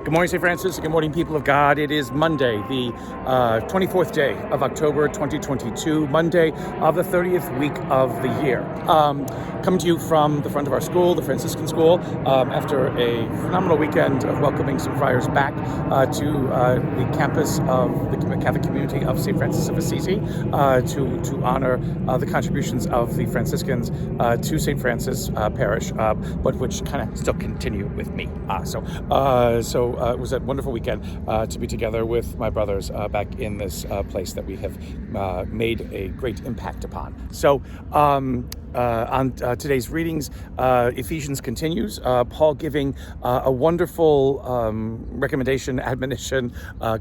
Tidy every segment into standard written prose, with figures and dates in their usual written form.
Good morning, St. Francis. Good morning, people of God. It is Monday, the 24th day of October 2022, Monday of the 30th week of the year. Coming to you from the front of our school, the Franciscan School, after a phenomenal weekend of welcoming some friars back to the campus of the Catholic community of St. Francis of Assisi to honor the contributions of the Franciscans to St. Francis Parish, but which kind of still continue with me. It was a wonderful weekend to be together with my brothers back in this place that we have made a great impact upon. So on today's readings, Ephesians continues, Paul giving a wonderful recommendation, admonition,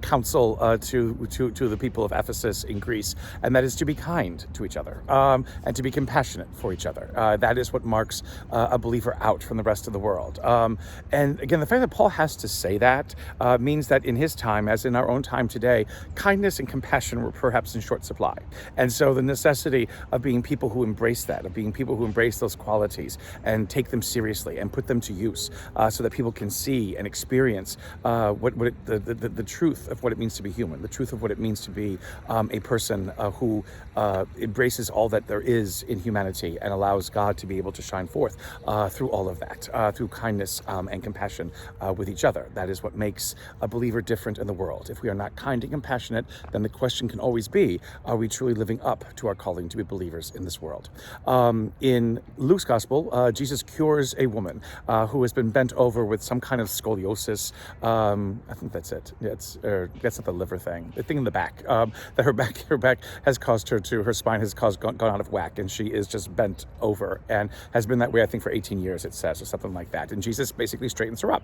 counsel to the people of Ephesus in Greece, and that is to be kind to each other and to be compassionate for each other. That is what marks a believer out from the rest of the world. And again, the fact that Paul has to say that means that in his time, as in our own time today, kindness and compassion were perhaps in short supply. And so the necessity of being people who embrace that, of being people who embrace those qualities and take them seriously and put them to use so that people can see and experience the truth of what it means to be human, the truth of what it means to be a person who embraces all that there is in humanity and allows God to be able to shine forth through all of that, through kindness and compassion with each other. That is what makes a believer different in the world. If we are not kind and compassionate, then the question can always be, are we truly living up to our calling to be believers in this world? In Luke's gospel, Jesus cures a woman who has been bent over with some kind of scoliosis. I think that's it. That's not the liver thing. The thing in the back. That her back has caused her spine has gone out of whack, and she is just bent over and has been that way, I think, for 18 years, it says, or something like that. And Jesus basically straightens her up.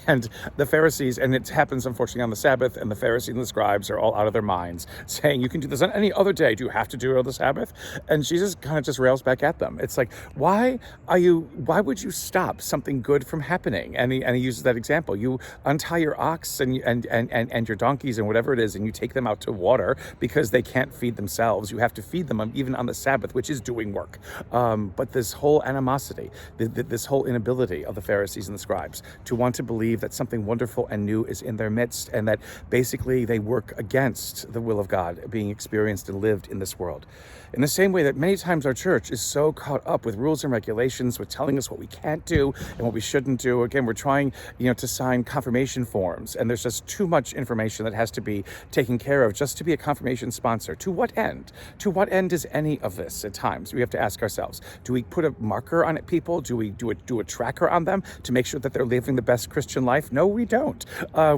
And the Pharisees, and it happens unfortunately on the Sabbath, and the Pharisees and the scribes are all out of their minds, saying, you can do this on any other day. Do you have to do it on the Sabbath? And Jesus kind of just rails back at them. It's like, why would you stop something good from happening? And he uses that example. You untie your ox and your donkeys and whatever it is, and you take them out to water because they can't feed themselves. You have to feed them even on the Sabbath, which is doing work. But this whole animosity, this whole inability of the Pharisees and the scribes to want to believe that something wonderful and new is in their midst, and that basically they work against the will of God being experienced and lived in this world. In the same way that many times our church is so caught up with rules and regulations, with telling us what we can't do and what we shouldn't do. Again, we're trying, to sign confirmation forms, and there's just too much information that has to be taken care of just to be a confirmation sponsor. To what end? To what end is any of this? At times, we have to ask ourselves: do we put a marker on it, people? Do we do a tracker on them to make sure that they're living the best Christian life? No, we don't.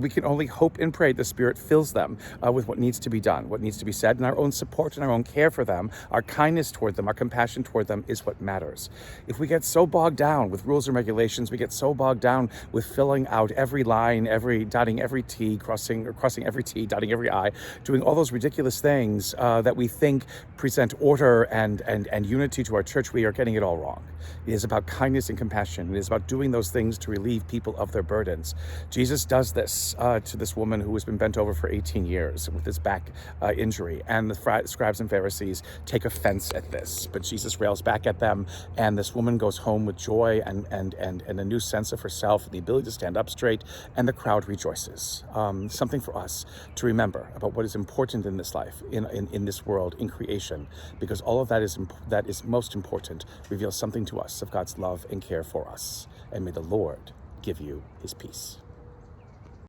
We can only hope and pray the Spirit fills them with what needs to be done, what needs to be said, and our own support and our own care for them, our kindness toward them, our compassion toward them is what matters. If we get so bogged down with rules and regulations, we get so bogged down with filling out every line, dotting every T, crossing every T, dotting every I, doing all those ridiculous things that we think present order and unity to our church, we are getting it all wrong. It is about kindness and compassion. It is about doing those things to relieve people of their burdens. Jesus does this to this woman who has been bent over for 18 years with this back injury, and the scribes and Pharisees take offense at this, but Jesus rails back at them, and this woman goes home with joy and a new sense of herself and the ability to stand up straight, and the crowd rejoices. Something for us to remember about what is important in this life, in this world, in creation, because all of that is most important, reveals something to us of God's love and care for us. And may the Lord give you his peace.